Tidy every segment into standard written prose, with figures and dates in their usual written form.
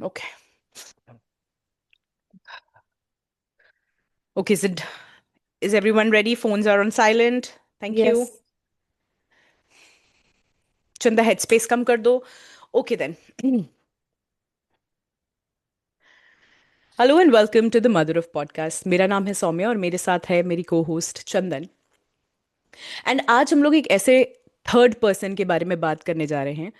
Okay. Okay, is everyone ready? Phones are on silent. Thank you. Yes. Chanda, headspace कम कर दो. Okay then. Hello and welcome to the Mother of Podcast. मेरा नाम है सौम्या और मेरे साथ है मेरी co-host चंदन. एंड आज हम लोग एक ऐसे थर्ड पर्सन के बारे में बात करने जा रहे हैं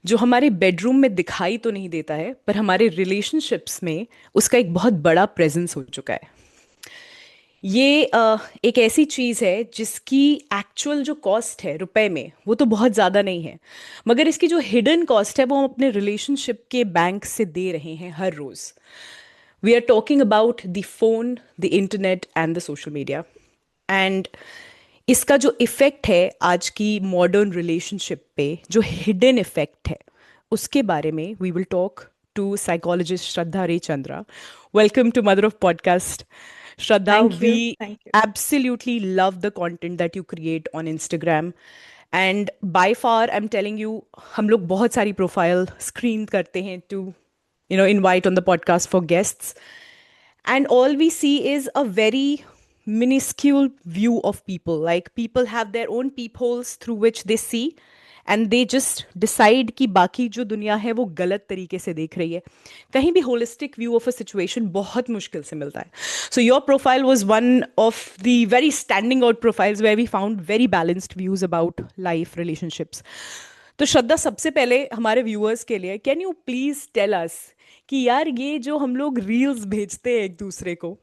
जो हमारे बेडरूम में दिखाई तो नहीं देता है पर हमारे रिलेशनशिप्स में उसका एक बहुत बड़ा प्रेजेंस हो चुका है. ये एक ऐसी चीज़ है जिसकी एक्चुअल जो कॉस्ट है रुपए में वो तो बहुत ज़्यादा नहीं है, मगर इसकी जो हिडन कॉस्ट है वो हम अपने रिलेशनशिप के बैंक से दे रहे हैं हर रोज़. We are talking about the phone, the internet and the social media. And इसका जो इफ़ेक्ट है आज की मॉडर्न रिलेशनशिप पे, जो हिडन इफ़ेक्ट है, उसके बारे में we will talk to psychologist Shraddha Ray Chandra. Welcome to mother of podcast. Shraddha, Thank we you. Thank you. absolutely love the content that you create on Instagram. And by far, I'm telling you, हम लोग बहुत सारी profile screen करते हैं to, invite on the podcast for guests. And all we see is a very minuscule view of people. Like people have their own peepholes through which they see, and they just decide कि बाकी जो दुनिया है वो गलत तरीके से देख रही है. कहीं भी holistic view of a situation बहुत मुश्किल से मिलता है. So your profile was one of the very standing out profiles where we found very balanced views about life relationships. तो श्रद्धा, सबसे पहले हमारे व्यूअर्स के लिए can you please tell us कि यार ये जो हम लोग रील्स भेजते हैं एक दूसरे को,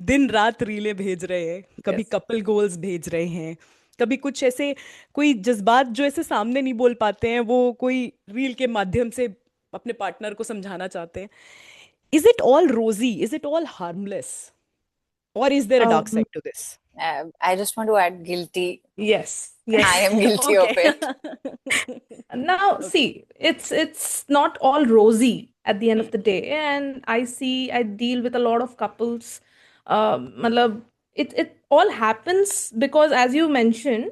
दिन रात रीलें भेज रहे हैं, कभी Yes. कपल गोल्स भेज रहे हैं, कभी कुछ ऐसे कोई जज्बात जो ऐसे सामने नहीं बोल पाते हैं वो कोई रील के माध्यम से अपने पार्टनर को समझाना चाहते हैं. Is it all rosy? Is it all harmless? और is there a dark Um, side to this? I just want to add guilty. yes. I Yes. am guilty of Okay. it. Now, Okay. see, it's not all rosy at the end Hmm. of the day, and I deal with a lot of couples. Matlab, it all happens because, as you mentioned,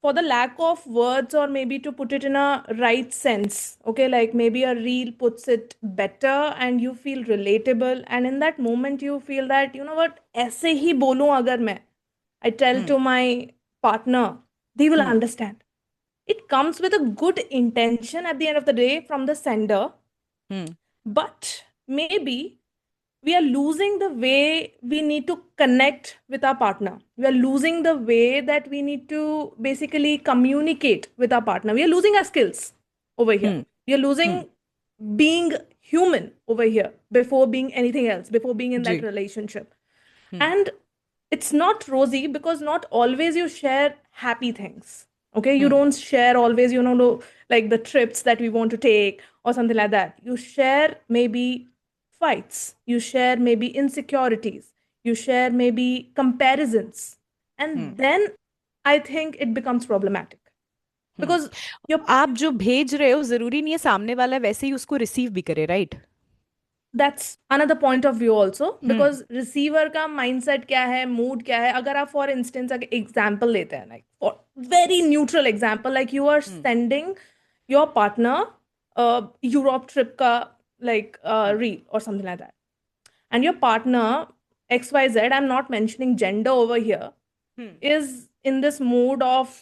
for the lack of words, or maybe to put it in a right sense, okay, like maybe a reel puts it better and you feel relatable, and in that moment you feel that, you know what, ऐसे ही बोलूं अगर मैं, I tell Hmm. to my partner, they will Hmm. understand. It comes with a good intention at the end of the day from the sender, Hmm. but maybe we are losing the way we need to connect with our partner. We are losing the way that we need to basically communicate with our partner. We are losing our skills over here. Hmm. We are Hmm. losing being human over here before being anything else, before being in that ji. relationship. Hmm. And it's not rosy because not always you share happy things. Okay, you Hmm. don't share always, like the trips that we want to take or something like that. You share maybe fights, you share maybe insecurities, you share maybe comparisons. Hmm. And then I think it becomes problematic hmm. because you're आप जो भेज रहे हो जरूरी नहीं है सामने वाला वैसे ही उसको रिसीव भी करे, right? that's another point of view also, hmm. because receiver का mindset क्या है, mood क्या है. अगर आप for instance अगर example लेते हैं, like for very neutral example, like you are hmm. sending your partner Europe trip का like hmm. reel or something like that, and your partner XYZ, I'm not mentioning gender over here, hmm. is in this mood of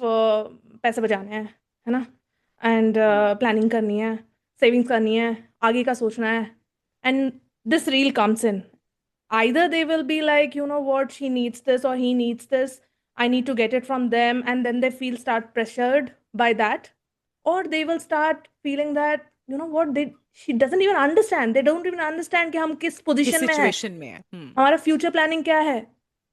पैसे बचाने हैं, है ना, and हाँ. planning करनी है, savings करनी है, आगे का सोचना है, and this reel comes in. Either they will be like, you know what, she needs this or he needs this, I need to get it from them, and then they feel start pressured by that, or they will start feeling that, you know what, they she doesn't even understand, they don't even understand कि हम किस किस position में है, situation में है? हम्म. हमारा future planning क्या है.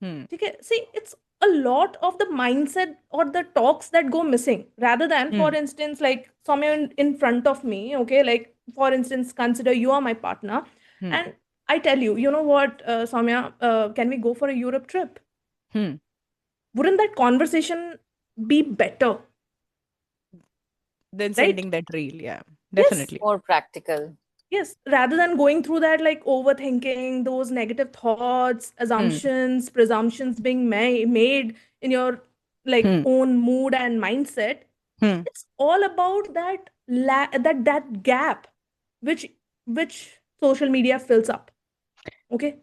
हम्म. ठीक है, see, it's a lot of the mindset or the talks that go missing, rather than, for hmm. instance, like someone in front of me, okay, like for instance, consider you are my partner, hmm. and I tell you, you know what, Soumya, can we go for a Europe trip? Hmm. Wouldn't that conversation be better, Then right? sending that reel, yeah, Yes. definitely. More practical. Yes, rather than going through that, like overthinking, those negative thoughts, hmm. assumptions, presumptions being made in your like hmm. own mood and mindset. Hmm. It's all about that that gap which which social media fills up. Okay.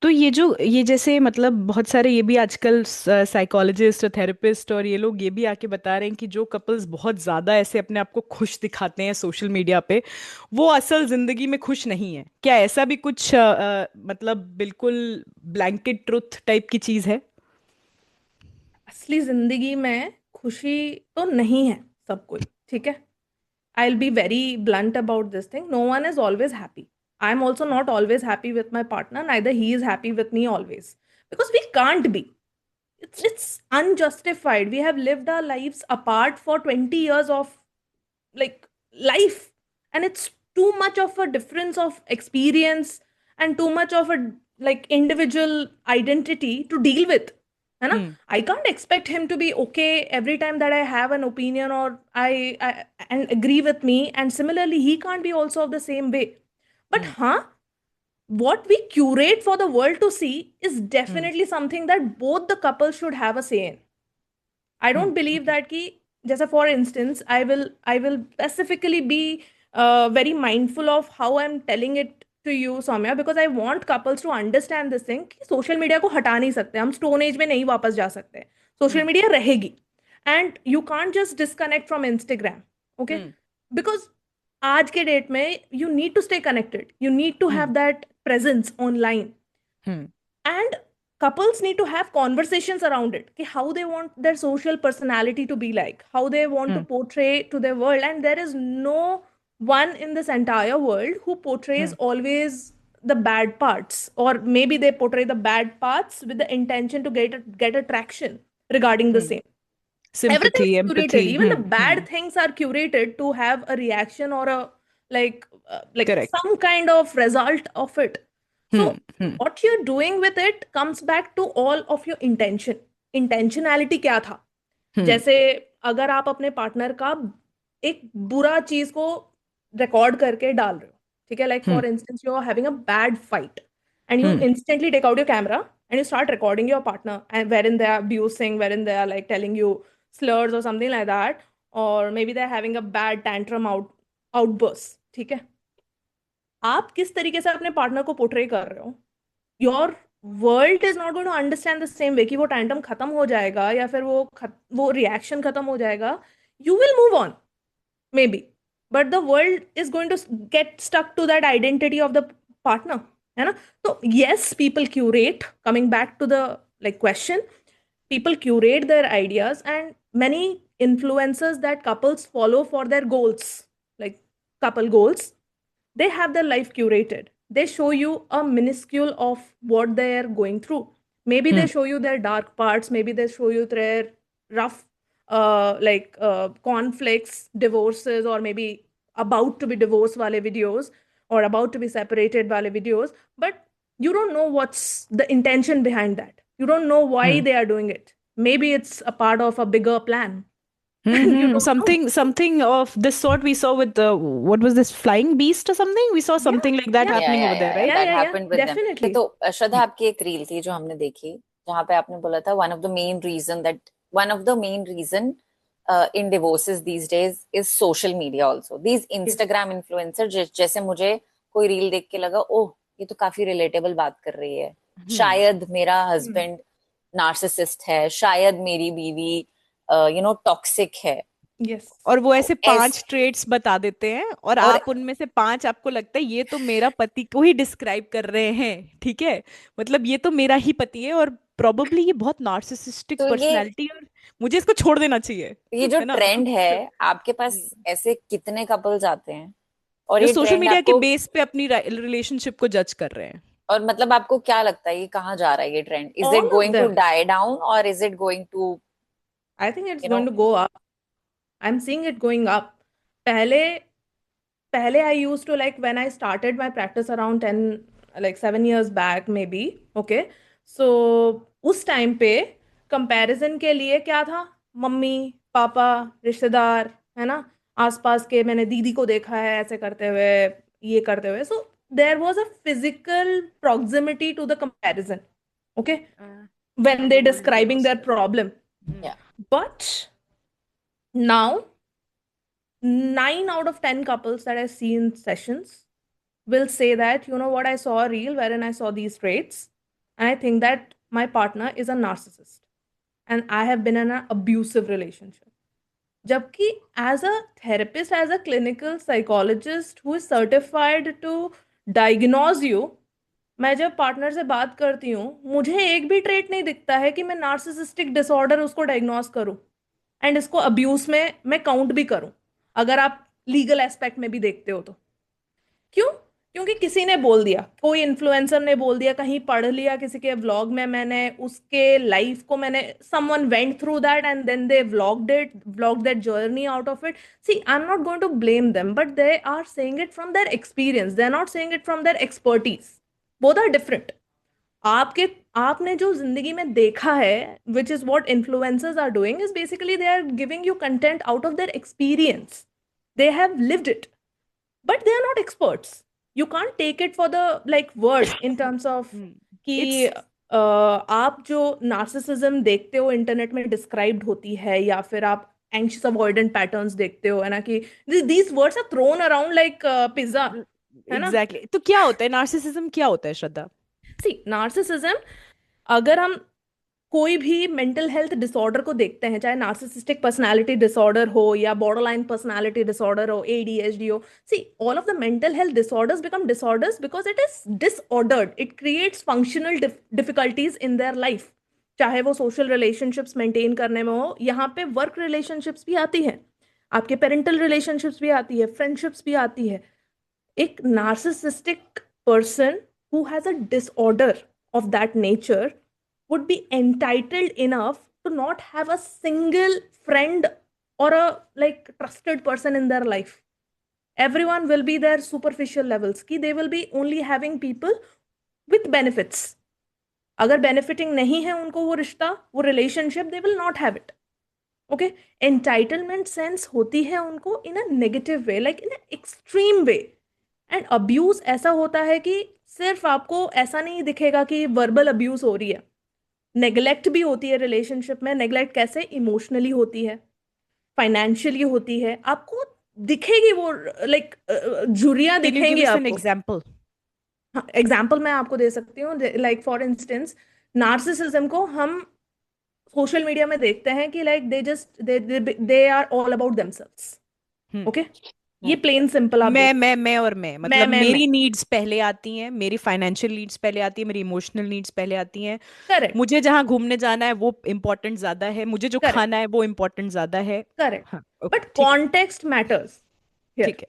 तो ये जैसे मतलब बहुत सारे ये भी आजकल psychologist और थेरेपिस्ट और ये लोग ये भी आके बता रहे हैं कि जो कपल्स बहुत ज़्यादा ऐसे अपने आप को खुश दिखाते हैं सोशल मीडिया पे, वो असल ज़िंदगी में खुश नहीं है। क्या ऐसा भी कुछ मतलब बिल्कुल ब्लैंकेट ट्रुथ टाइप की चीज़ है? असली जिंदगी में खुशी तो नहीं है सब कोई, ठीक है। I'll be very blunt about this thing. No one is always happy. I'm also not always happy with my partner, neither he is happy with me always. Because we can't be. It's unjustified. We have lived our lives apart for 20 years of like life. And it's too much of a difference of experience and too much of a like individual identity to deal with. है ना? हम्म। I can't expect him to be okay every time that I have an opinion or I and agree with me, and similarly he can't be also of the same way. But hmm. what we curate for the world to see is hmm. definitely something that both the couples should have a say in. I don't believe okay. that कि जैसे for instance I will specifically be very mindful of how I'm telling it to you, Soumya, because I want couples to understand this thing कि social media को हटा नहीं सकते, हम stone age में नहीं वापस जा सकते, social हम्म। media रहेगी, and you can't just disconnect from Instagram, okay? Hmm. Because आज के डेट में you need to stay connected, you need to hmm. have that presence online, hmm. and couples need to have conversations around it, ki how they want their social personality to be like, how they want to hmm. portray to their world, and there is no one in this entire world who portrays hmm. always the bad parts, or maybe they portray the bad parts with the intention to get attraction regarding the hmm. same. Everything sympathy, is curated, empathy. even the bad hmm. things are curated to have a reaction or a like correct. some kind of result of it. So hmm. Hmm. what you're doing with it comes back to all of your intention. Intentionality क्या था? हम्म। जैसे अगर आप अपने partner का एक बुरा चीज को रिकॉर्ड करके डाल रहे हो, ठीक है, like hmm. For instance you are having a bad fight and you hmm. instantly take out your camera and you start recording your partner, and wherein they are abusing, wherein they are like telling you slurs or something like that, or maybe they're having a bad tantrum outburst, ठीक है, आप किस तरीके से अपने partner को portray कर रहे हो, your world is not going to understand the same way कि वो टैंटम खत्म हो जाएगा या फिर वो रिएक्शन खत्म हो जाएगा, you will move on maybe, but the world is going to get stuck to that identity of the partner, है ना? तो yes, people curate, coming back to the like question, people curate their ideas, and many influencers that couples follow for their goals, like couple goals, they have their life curated. They show you a minuscule of what they are going through. Maybe they hmm. show you their dark parts, maybe they show you their rough conflicts, divorces, or maybe about to be divorced wale videos, or about to be separated wale videos, but you don't know what's the intention behind that. You don't know why hmm. they are doing it. Maybe it's a part of a bigger plan. And you don't know. Something of this sort we saw with the, what was this, flying beast or something? We saw Yeah, something like that yeah, या happening या over there, या right? yeah, that yeah, yeah, happened with them. definitely. तो श्रद्धा, आपकी एक reel थी जो हमने देखी, जहाँ पे आपने बोला था one of the main reason in divorces these days is social media also, these Yes. Instagram influencer. जैसे मुझे कोई रील देख के लगा, ओह ये तो काफी रिलेटेबल बात कर रही है, हम्म। शायद मेरा Hmm. हस्बैंड नार्सिसिस्ट है, शायद मेरी बीवी टॉक्सिक है। Yes. और वो ऐसे एस 5 ट्रेट्स बता देते हैं और और आप उनमें से 5 आपको लगता है ये तो मेरा पति को ही डिस्क्राइब कर रहे हैं, ठीक है, मतलब ये तो मेरा ही पति है और प्रोबेबली ये बहुत नार्सिसिस्टिक तो पर्सनैलिटी और मुझे इसको छोड़ देना चाहिए। ये जो है ना? ट्रेंड है, आपके पास ऐसे कितने कपल्स आते हैं, और जो ये सोशल ट्रेंड मीडिया के आपको, बेस पे अपनी रिलेशनशिप को जज कर रहे हैं। और मतलब आपको क्या लगता है ये कहाँ जा रहा है ये trend? Is it All of going to them. Die down और is it going to I think it's you know going to go up. I'm seeing it going up. पहले पहले I used to like when I started my practice around 10 like 7 years back maybe, okay? So उस time पे comparison के लिए क्या था, mummy papa रिश्तेदार, है ना, आसपास के, मैंने दीदी को देखा है ऐसे करते हुए, ये करते हुए, so there was a physical proximity to the comparison, okay, when अब they world describing lost their है। problem. या But now 9 out of 10 couples that I see in sessions, will say that, you know what, I saw a reel wherein I saw these traits, and I think that my partner is a narcissist and I have been in an abusive relationship. जबकि as a therapist, as a clinical psychologist who is certified to diagnose you, मैं जब partner से बात करती हूँ, मुझे एक भी ट्रेट नहीं दिखता है कि मैं नार्सिसिस्टिक डिसऑर्डर उसको डायग्नोज करूँ एंड इसको अब्यूज में मैं काउंट भी करूँ, अगर आप लीगल एस्पेक्ट में भी देखते हो तो। क्यों? क्योंकि किसी ने बोल दिया, कोई इन्फ्लुएंसर ने बोल दिया, कहीं पढ़ लिया किसी के व्लॉग में, मैंने उसके लाइफ को मैंने someone went through that and then they vlogged that journey out of it. See, I am not going to blame them, but they are saying it from their experience, they are not saying it from their expertise. Both are different. आपके आपने जो जिंदगी में देखा है, which is what influencers are doing, is basically they are giving you content out of their experience, they have lived it, but they are not experts. You can't take it for the like word in terms of कि It's आप जो narcissism देखते हो internet में described होती है, या फिर आप एंग्शियस अवॉइडेंट पैटर्न्स देखते हो, है ना, कि these words are thrown around like pizza, है ना। एग्जैक्टली। तो क्या होता है नार्सिसिज्म, क्या होता है श्रद्धा? सी, नार्सिसिज्म, अगर हम कोई भी मेंटल हेल्थ डिसऑर्डर को देखते हैं, चाहे नार्सिसिस्टिक पर्सनालिटी डिसऑर्डर हो या बॉर्डरलाइन पर्सनालिटी डिसऑर्डर हो, एडीएचडी हो, see, all of the mental health disorders become disorders because it is disordered, it creates functional difficulties in their life. चाहे वो सोशल रिलेशनशिप्स मेंटेन करने में हो, यहाँ पे वर्क रिलेशनशिप्स भी आती है, आपके पेरेंटल रिलेशनशिप्स भी आती है, फ्रेंडशिप्स भी आती है। एक narcissistic person who has a disorder of that nature would be entitled enough to not have a single friend or a like trusted person in their life. Everyone will be their superficial levels, ki they will be only having people with benefits. अगर benefiting नहीं है उनको वो रिश्ता, वो relationship, they will not have it. Okay, entitlement sense होती है उनको in a negative way, like in an extreme way. And abuse ऐसा होता है कि सिर्फ आपको ऐसा नहीं दिखेगा कि वर्बल अब्यूज हो रही है, नेग्लेक्ट भी होती है रिलेशनशिप में। नेग्लेक्ट कैसे? इमोशनली होती है, फाइनेंशियली होती है, आपको दिखेगी वो लाइक झुर्रियां Can you give दिखेंगी us an आपको। example? एग्जाम्पल मैं आपको दे सकती हूँ, लाइक फॉर इंस्टेंस, नार्सिसिज्म को हम सोशल मीडिया में देखते हैं कि like they are all about themselves. Hmm okay, ये प्लेन सिंपल आप देख, मैं और मैं, मतलब मैं मेरी नीड्स पहले आती हैं, मेरी फाइनेंशियल नीड्स पहले आती है, मेरी इमोशनल नीड्स पहले आती हैं, करेक्ट मुझे जहाँ घूमने जाना है वो इम्पोर्टेंट ज्यादा है, मुझे जो करेक्ट खाना है वो इम्पोर्टेंट ज्यादा है। करेक्ट, हाँ, ओके, बट ठीक है। Context matters here. ठीक है।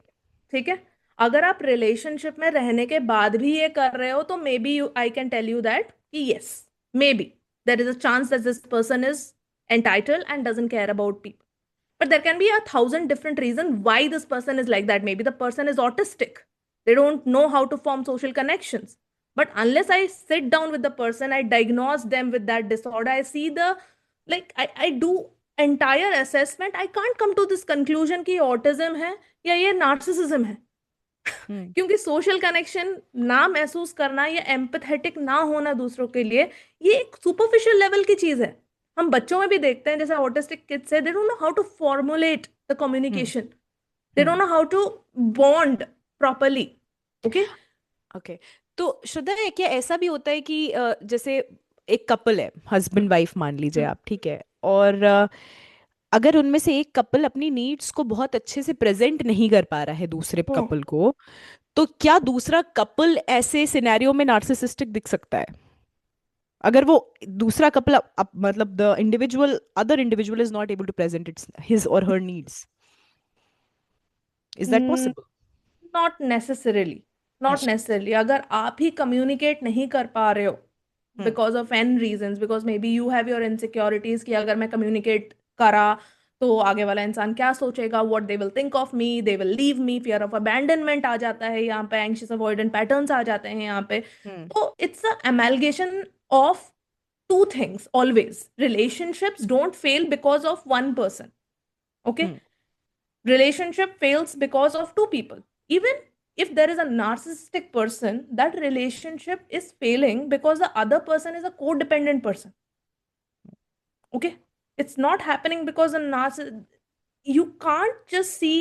ठीक है, अगर आप रिलेशनशिप में रहने के बाद भी ये कर रहे हो, तो maybe I can tell you that कि yes, maybe there is a chance that this person is entitled and doesn't care about people. But there can be 1,000 different reasons why this person is like that. Maybe the person is autistic. They don't know how to form social connections. But unless I sit down with the person, I diagnose them with that disorder, I see the, like, I do entire assessment, I can't come to this conclusion कि autism है या ये narcissism है। क्योंकि social connection ना महसूस करना या एम्पथेटिक ना होना दूसरों के लिए, ये एक सुपरफिशियल लेवल की चीज है। हम बच्चों में भी देखते हैं, जैसे ऑटिस्टिक किड्स है, they don't know how to formulate the communication, they don't know how to bond properly. Okay okay, तो श्रद्धा है, क्या ऐसा भी होता है कि जैसे एक कपल है, हस्बैंड वाइफ मान लीजिए आप, ठीक है, और अगर उनमें से एक कपल अपनी नीड्स को बहुत अच्छे से प्रेजेंट नहीं कर पा रहा है दूसरे कपल को, तो क्या दूसरा कपल ऐसे सिनेरियो में नार्सिसिस्टिक दिख सकता है? अगर वो दूसरा कपल मतलब the individual, other individual is not able to present its his or her needs, is that possible? Not necessarily, not अच्छा। नेसेसरली। अगर आप ही कम्युनिकेट नहीं कर पा रहे हो because of an reasons, because maybe you have your योर इनसिक्योरिटीज कि अगर मैं कम्युनिकेट करा तो आगे वाला इंसान क्या सोचेगा, what they will think of me, they will leave me, fear of abandonment आ जाता है यहाँ पे, एंग्शियस अवॉइडेंट पैटर्न्स आ जाते हैं यहाँ पे। तो it's a amalgamation of two things always. Relationships don't fail because of one person. Okay, relationship fails because of two people. Even if there is a narcissistic person, that relationship is failing because the other person is a codependent person. Okay, it's not happening because a narcissist, you can't just see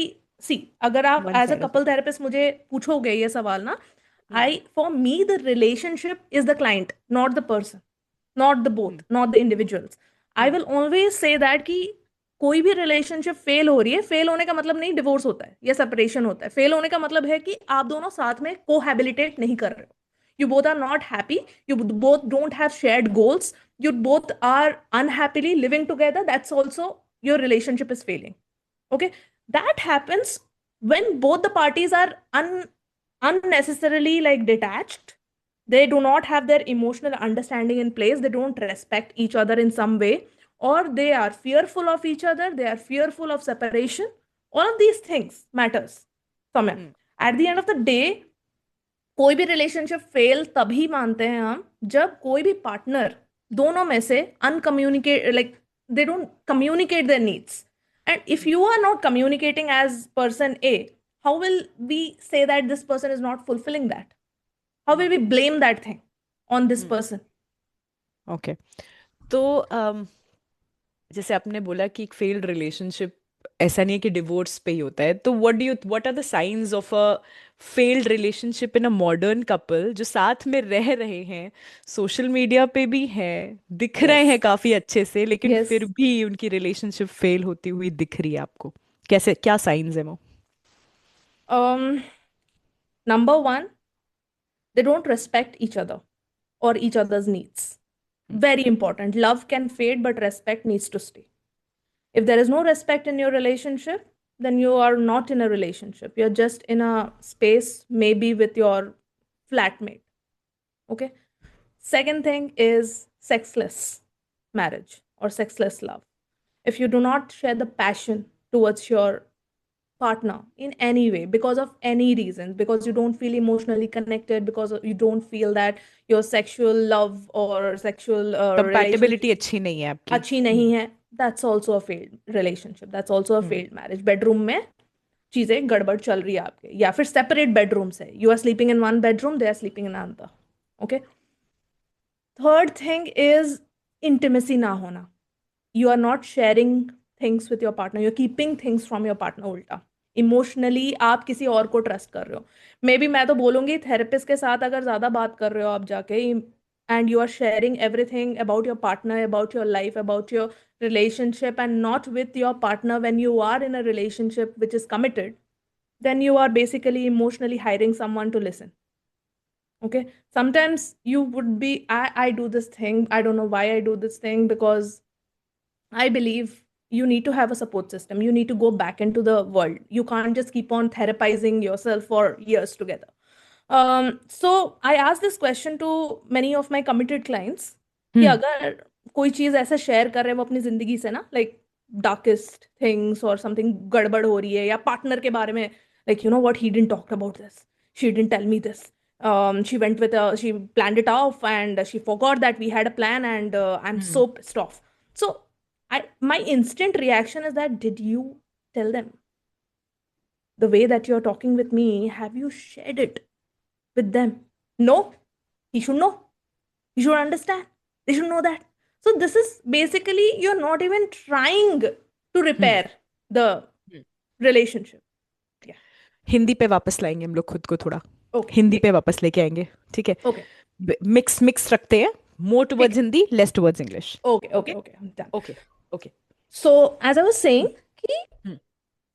see, अगर आप one as a side of couple it. Therapist मुझे पूछोगे ये सवाल ना, hmm. I for me the relationship is the client, not the person, not the both, hmm. Not the individuals. I hmm. Will always say that कि कोई भी relationship fail हो रही है, फेल होने का मतलब नहीं डिवोर्स होता है या सेपरेशन होता है। फेल होने का मतलब है कि आप दोनों साथ में कोहैबिलिटेट नहीं कर रहे हो, you both are not happy, you both don't have shared goals, you both are unhappily living together, that's also your relationship is failing. Okay, that happens when both the parties are unnecessarily like detached. They do not have their emotional understanding in place, they don't respect each other in some way, or they are fearful of each other, they are fearful of separation. All of these things matters, Samya. Hmm. At the end of the day, कोई भी relationship fail तभी मानते हैं हम जब कोई भी partner दोनों में से uncommunicate, like they don't communicate their needs, and if you are not communicating as person A, how will we say that this person is not fulfilling that? How will we blame that thing on this person? Okay. तो जैसे आपने बोला कि एक failed relationship ऐसा नहीं है कि डिवोर्स पे ही होता है, तो what are the science of a failed relationship in a modern couple जो साथ में रह रहे हैं, सोशल मीडिया पे भी हैं, दिख रहे यस, हैं काफी अच्छे से, लेकिन यस। फिर भी उनकी रिलेशनशिप फेल होती हुई दिख रही है आपको? कैसे, क्या साइंस है वो? Number one, they don't respect each other or each other's needs. Very important. Love can fade, but respect needs to stay. If there is no respect in your relationship, then you are not in a relationship. You're just in a space, maybe with your flatmate. Okay. Second thing is sexless marriage or sexless love. If you do not share the passion towards your partner in any way because of any reason, because you don't feel emotionally connected, because you don't feel that your sexual love or sexual relationship compatibility अच्छी नहीं है आपकी। अच्छी नहीं है, that's also a failed relationship, that's also a hmm. failed marriage. Bedroom में चीजें गड़बड़ चल रही है आपके, या फिर सेपरेट बेडरूम्स है, you are sleeping in one bedroom, they are sleeping in another. Okay. Third thing is intimacy ना होना. You are not sharing things with your partner, you're keeping things from your partner. उल्टा emotionally आप किसी और को trust कर रहे हो. मे बी मैं तो बोलूंगी थेरेपिस्ट के साथ अगर ज्यादा बात कर रहे हो आप जाके, and you are sharing everything about your partner, about your life, about your relationship, and not with your partner when you are in a relationship which is committed, then you are basically emotionally hiring someone to listen. Okay, sometimes you would be, I do this thing, I don't know why I do this thing, because I believe you need to have a support system. You need to go back into the world. You can't just keep on therapizing yourself for years together. So I ask this question to many of my committed clients कि हम्म। अगर कोई चीज ऐसे share कर रहे हैं वो अपनी जिंदगी से ना, लाइक डार्केस्ट थिंग्स और समथिंग गड़बड़ हो रही है, या पार्टनर के बारे में, like you know what, he didn't talk about this, she didn't tell me this, she went with she planned it off and she forgot that we had a plan, and I'm hmm. so pissed off. So my instant reaction is that, did you tell them the way that you're talking with me? Have you shared it with them? No. He should know. He should understand. They should know that. So this is basically, you're not even trying to hmm. repair the hmm. relationship. Yeah. Hindi पे वापस लाएंगे हम लोग खुद को थोड़ा, Okay. Hindi पे वापस लेके आएंगे, ठीक है? Okay. मिक्स मिक्स रखते हैं, मोर ठीक टुवर्ड्स है. Hindi, less towards English. Okay. Okay. Okay. Okay. I'm done. Okay. Okay. So as I was saying, कि हम्म।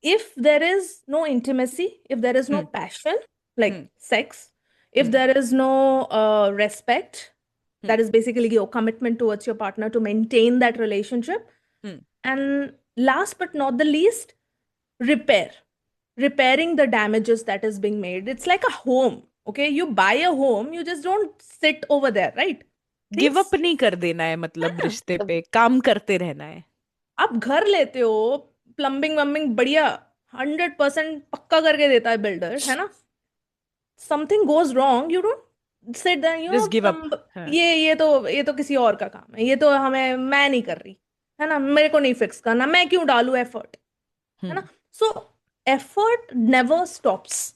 if there is no intimacy, if there is no hmm. passion, like hmm. sex, if hmm. there is no respect, hmm. that is basically your commitment towards your partner to maintain that relationship. Hmm. And last but not the least, repair, repairing the damages that is being made. It's like a home. Okay, you buy a home, you just don't sit over there, right? Give Things, up नहीं कर देना है, मतलब हाँ, रिश्ते पे काम करते रहना है। आप घर लेते हो, प्लम्बिंग वम्बिंग बढ़िया 100% पक्का करके देता है बिल्डर, है ना? Something goes wrong, you don't sit there, you know, just give up. Plumb, हाँ। ये तो किसी और का काम है, ये तो हमें, मैं नहीं कर रही, है ना, मेरे को नहीं फिक्स करना, मैं क्यों डालू एफर्ट, है हम्म। ना? सो एफर्ट नेवर स्टॉप्स.